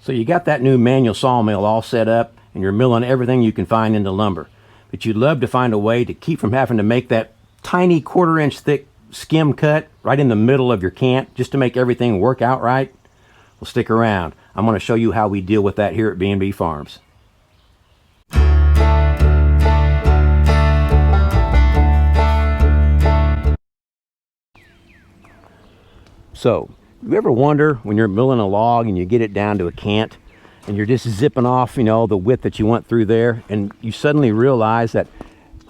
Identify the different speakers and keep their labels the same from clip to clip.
Speaker 1: So you got that new manual sawmill all set up and you're milling everything you can find into lumber. But you'd love to find a way to keep from having to make that tiny 1/4 inch thick skim cut right in the middle of your cant just to make everything work out right. Well, stick around. I'm going to show you how we deal with that here at B&B Farms. So, you ever wonder when you're milling a log and you get it down to a cant and you're just zipping off, you know, the width that you want through there, and you suddenly realize that,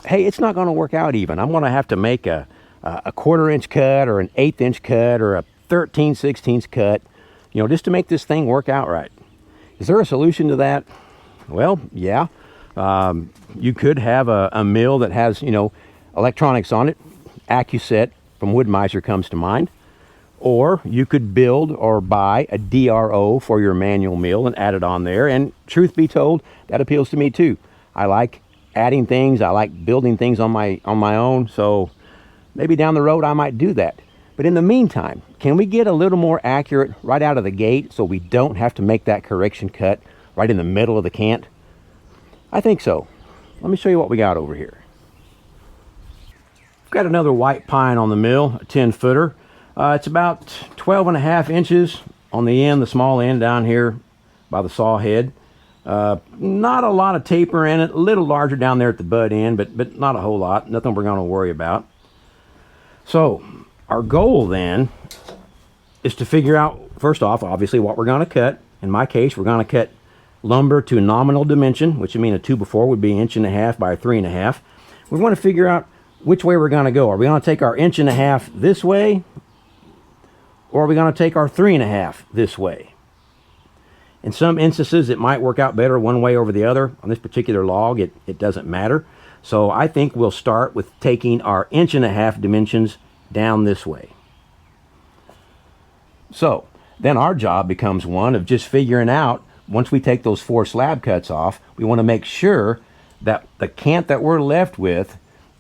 Speaker 1: hey, it's not going to work out even. I'm going to have to make a 1/4 inch cut or an 1/8 inch cut or a 13/16 cut, you know, just to make this thing work out right. Is there a solution to that? Well, yeah. You could have a mill that has, you know, electronics on it. AccuSet from Wood-Mizer comes to mind. Or you could build or buy a DRO for your manual mill and add it on there. And truth be told, that appeals to me too. I like adding things. I like building things on my own. So maybe down the road I might do that. But in the meantime, can we get a little more accurate right out of the gate so we don't have to make that correction cut right in the middle of the cant? I think so. Let me show you what we got over here. We've got another white pine on the mill, a 10-footer. It's about 12.5 inches on the end, the small end down here by the saw head. Not a lot of taper in it, a little larger down there at the butt end, but not a whole lot, nothing we're going to worry about. So our goal then is to figure out, first off, obviously what we're going to cut. In my case, we're going to cut lumber to nominal dimension, which would mean a 2x4 would be 1.5 inches by 3.5 inches. We want to figure out which way we're going to go. Are we going to take our 1.5 inches this way? Or are we going to take our 3.5 inches this way? In some instances, it might work out better one way over the other. On this particular log, it doesn't matter. So I think we'll start with taking our 1.5 inch dimensions down this way. So then our job becomes one of just figuring out, once we take those 4 slab cuts off, we want to make sure that the cant that we're left with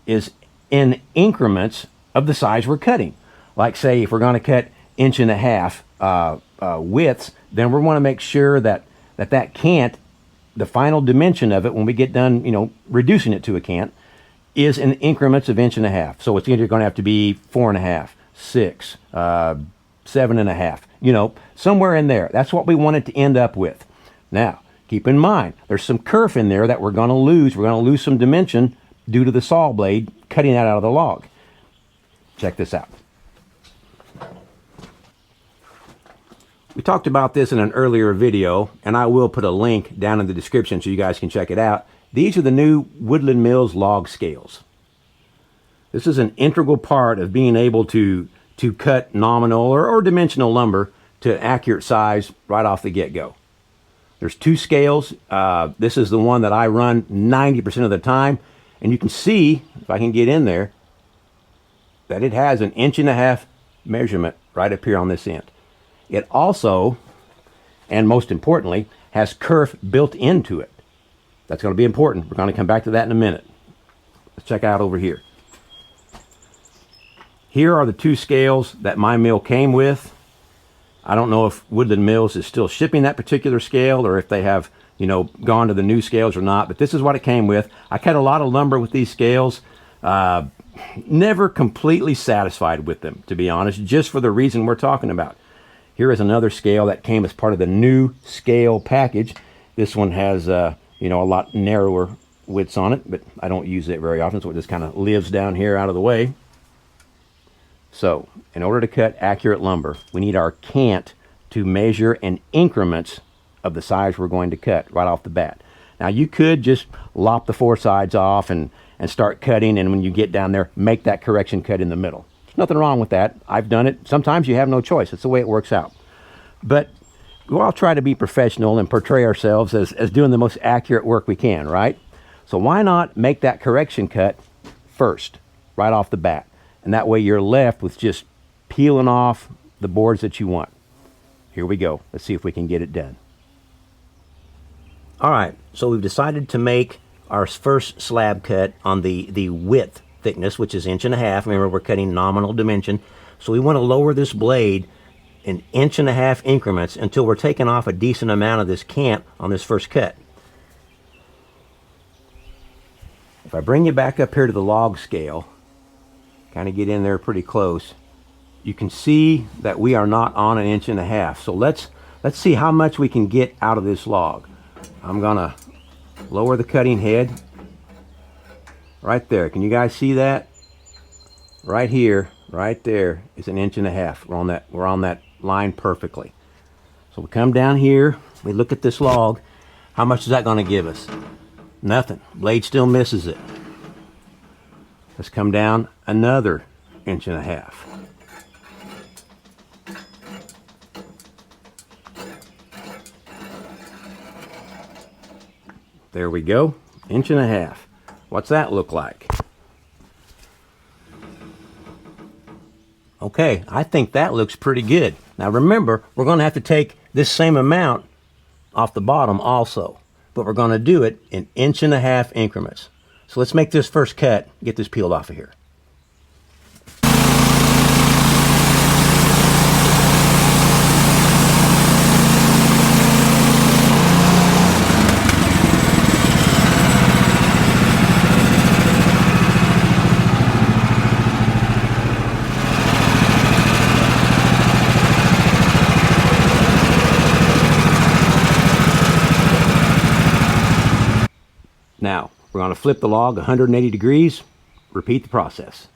Speaker 1: is in increments of the size we're cutting. Like say, if we're going to cut 1.5 inch widths, then we want to make sure that that cant, the final dimension of it when we get done, you know, reducing it to a cant, is in increments of 1.5 inches. So it's either going to have to be 4.5, 6, 7.5, you know, somewhere in there. That's what we want it to end up with. Now, keep in mind, there's some kerf in there that we're going to lose. We're going to lose some dimension due to the saw blade cutting that out of the log. Check this out. We talked about this in an earlier video, and I will put a link down in the description so you guys can check it out. These are the new Woodland Mills log scales. This is an integral part of being able to cut nominal or dimensional lumber to an accurate size right off the get-go. There's 2 scales. This is the one that I run 90% of the time, and you can see, if I can get in there, that it has an 1.5 inch measurement right up here on this end. It also, and most importantly, has kerf built into it. That's going to be important. We're going to come back to that in a minute. Let's check out over here. Here are the 2 scales that my mill came with. I don't know if Woodland Mills is still shipping that particular scale or if they have, you know, gone to the new scales or not, but this is what it came with. I cut a lot of lumber with these scales. Never completely satisfied with them, to be honest, just for the reason we're talking about. Here is another scale that came as part of the new scale package. This one has, you know, a lot narrower widths on it, but I don't use it very often, so it just kind of lives down here out of the way. So, in order to cut accurate lumber, we need our cant to measure in increments of the size we're going to cut right off the bat. Now, you could just lop the 4 sides off and start cutting, and when you get down there, make that correction cut in the middle. There's nothing wrong with that. I've done it. Sometimes you have no choice. It's the way it works out. But we'll all try to be professional and portray ourselves as doing the most accurate work we can, right? So why not make that correction cut first, right off the bat? And that way you're left with just peeling off the boards that you want. Here we go. Let's see if we can get it done. All right, so we've decided to make our first slab cut on the width thickness, which is 1.5 inches. Remember, we're cutting nominal dimension. So we want to lower this blade in 1.5 inch increments until we're taking off a decent amount of this cant on this first cut. If I bring you back up here to the log scale, kind of get in there pretty close, you can see that we are not on 1.5 inches. So let's see how much we can get out of this log. I'm gonna lower the cutting head right there. Can you guys see that? Right here, right there is 1.5 inches. We're on that line perfectly. So we come down here, we look at this log. How much is that going to give us? Nothing. Blade still misses it. Let's come down another 1.5 inches. There we go, 1.5 inches. What's that look like? Okay, I think that looks pretty good. Now remember, we're going to have to take this same amount off the bottom also, but we're going to do it in 1.5 inch increments. So let's make this first cut, get this peeled off of here. Now, we're going to flip the log 180 degrees, repeat the process.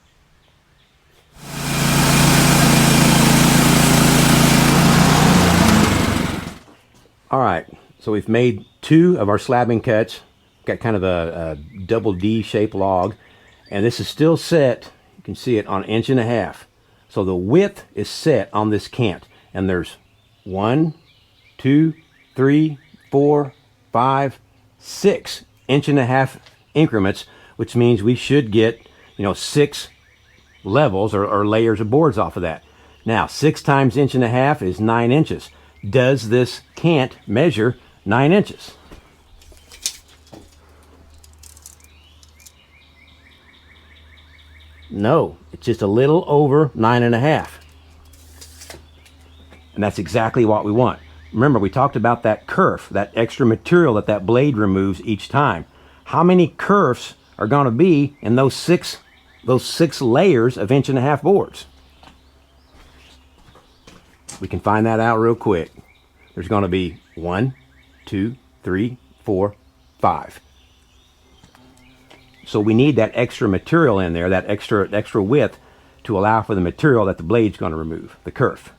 Speaker 1: All right, so we've made 2 of our slabbing cuts. Got kind of a double D shaped log, and this is still set, you can see it, on 1.5 inches. So the width is set on this cant, and there's 1, 2, 3, 4, 5, 6 1.5 inch increments, which means we should get, 6 levels or layers of boards off of that. Now, 6 times 1.5 inches is 9 inches. Does this cant measure 9 inches? No, it's just a little over 9.5. And that's exactly what we want. Remember, we talked about that kerf, that extra material that blade removes each time. How many kerfs are going to be in those six layers of 1.5 inch boards? We can find that out real quick. There's going to be 1, 2, 3, 4, 5. So we need that extra material in there, that extra width, to allow for the material that the blade's going to remove, the kerf.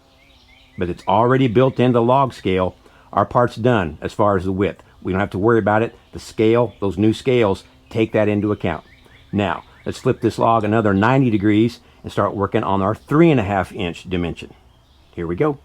Speaker 1: But it's already built into the log scale. Our part's done as far as the width. We don't have to worry about it. The scale, those new scales, take that into account. Now, let's flip this log another 90 degrees and start working on our 3.5 inch dimension. Here we go.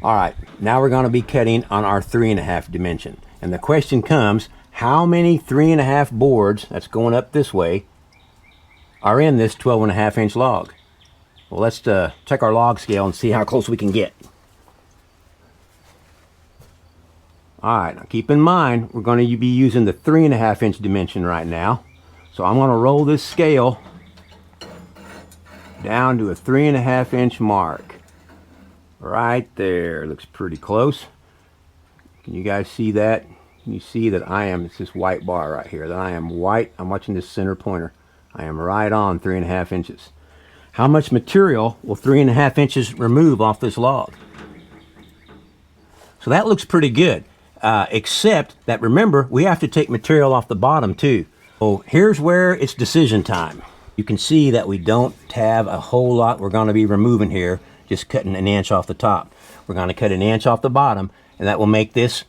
Speaker 1: All right, now we're going to be cutting on our 3.5 dimension. And the question comes, how many 3.5 boards, that's going up this way, are in this 12.5 inch log? Well, let's check our log scale and see how close we can get. All right, now keep in mind, we're going to be using the 3.5 inch dimension right now. So I'm going to roll this scale down to a 3.5 inch mark. Right there, looks pretty close. Can you guys see that? Can you see that it's this white bar right here, that I am white? I'm watching this center pointer. I am right on 3.5 inches. How much material will 3.5 inches remove off this log? So that looks pretty good, except that, remember, we have to take material off the bottom too. So here's where it's decision time. You can see that we don't have a whole lot we're going to be removing here, just cutting 1 inch off the top. We're going to cut 1 inch off the bottom, and that will make this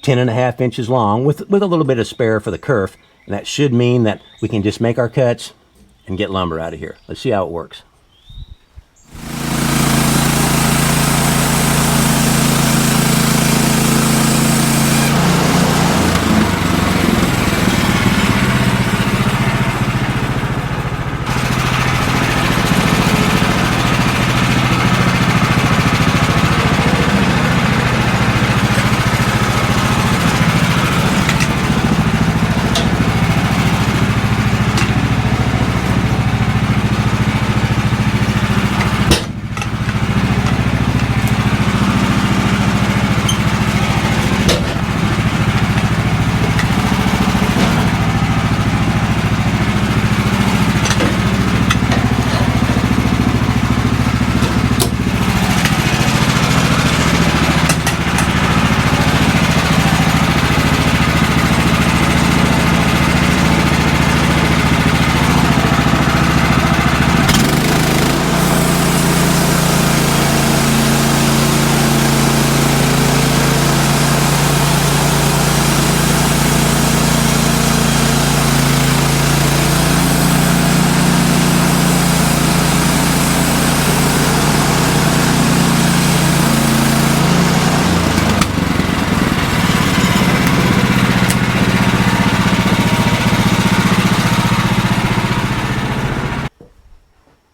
Speaker 1: 10.5 inches long with a little bit of spare for the kerf, And that should mean that we can just make our cuts and get lumber out of here. Let's see how it works.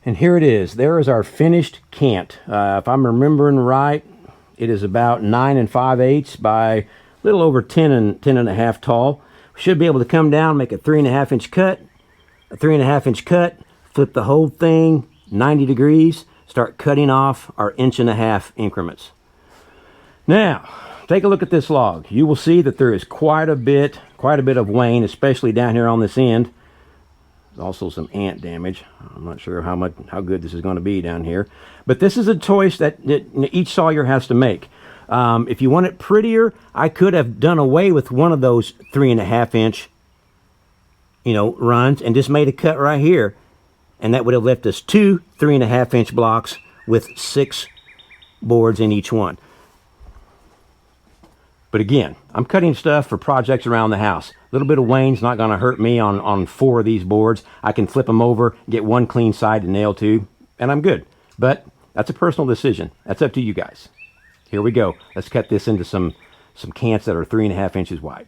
Speaker 1: And here it is. There is our finished cant. If I'm remembering right, it is about 9 5/8 by a little over 10 and a half tall. We should be able to come down, make a 3.5 inch cut, a 3.5 inch cut, flip the whole thing 90 degrees, start cutting off our 1.5 inch increments. Now, take a look at this log. You will see that there is quite a bit of wane, especially down here on this end. There's also some ant damage. I'm not sure how good this is going to be down here, but this is a choice that each sawyer has to make. If you want it prettier, I could have done away with one of those 3.5 inch, runs and just made a cut right here, and that would have left us 2 3.5 inch blocks with 6 boards in each one. But again, I'm cutting stuff for projects around the house. A little bit of wane's not going to hurt me on 4 of these boards. I can flip them over, get one clean side to nail to, and I'm good. But that's a personal decision. That's up to you guys. Here we go. Let's cut this into some cants that are 3.5 inches wide.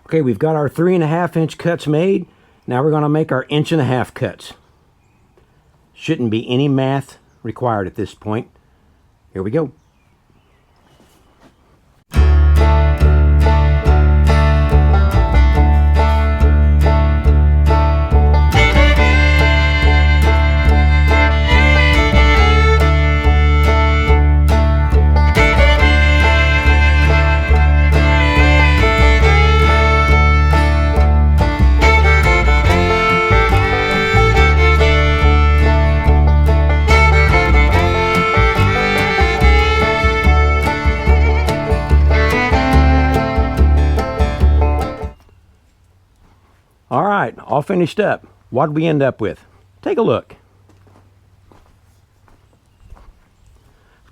Speaker 1: Okay, we've got our 3.5 inch cuts made. Now we're going to make our 1.5 inch cuts. Shouldn't be any math required at this point. Here we go. All right, all finished up. What did we end up with? Take a look.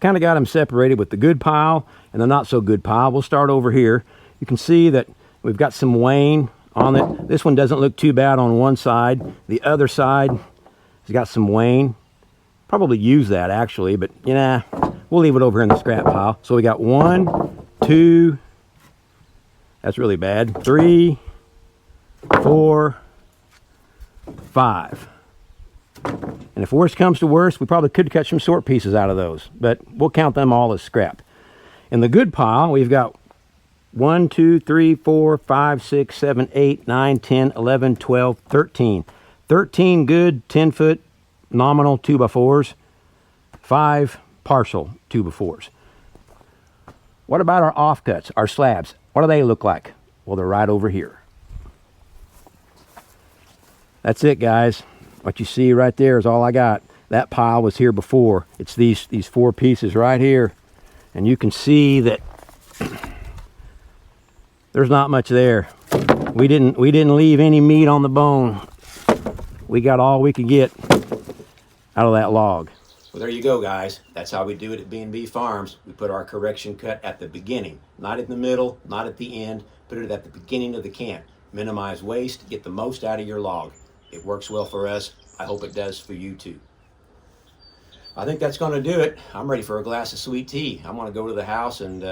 Speaker 1: Kind of got them separated with the good pile and the not so good pile. We'll start over here. You can see that we've got some wane on it. This one doesn't look too bad on one side. The other side has got some wane. Probably use that actually, but yeah, we'll leave it over here in the scrap pile. So we got 1, 2, that's really bad, 3, 4, 5. And if worst comes to worst, we probably could cut some short pieces out of those, but we'll count them all as scrap. In the good pile, we've got 1, 2, 3, 4, 5, 6, 7, 8, 9, 10, 11, 12, 13. 13 good 10-foot nominal 2x4s, 5 partial 2x4s. What about our offcuts, our slabs? What do they look like? Well, they're right over here. That's it, guys. What you see right there is all I got. That pile was here before. It's these 4 pieces right here. And you can see that there's not much there. We didn't leave any meat on the bone. We got all we could get out of that log. Well, there you go, guys. That's how we do it at B&B Farms. We put our correction cut at the beginning, not in the middle, not at the end. Put it at the beginning of the camp. Minimize waste, get the most out of your log. It works well for us. I hope it does for you too. I think that's going to do it. I'm ready for a glass of sweet tea. I'm going to go to the house and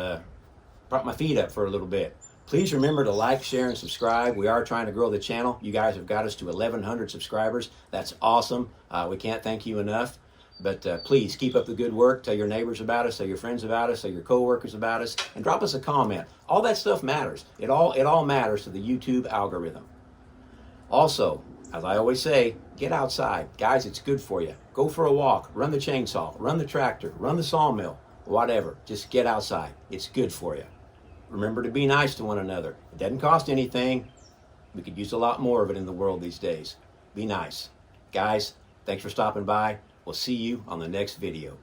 Speaker 1: prop my feet up for a little bit. Please remember to like, share, and subscribe. We are trying to grow the channel. You guys have got us to 1,100 subscribers. That's awesome. We can't thank you enough. But please keep up the good work. Tell your neighbors about us. Tell your friends about us. Tell your coworkers about us. And drop us a comment. All that stuff matters. It all matters to the YouTube algorithm. Also, as I always say, get outside. Guys, it's good for you. Go for a walk. Run the chainsaw. Run the tractor. Run the sawmill. Whatever. Just get outside. It's good for you. Remember to be nice to one another. It doesn't cost anything. We could use a lot more of it in the world these days. Be nice. Guys, thanks for stopping by. We'll see you on the next video.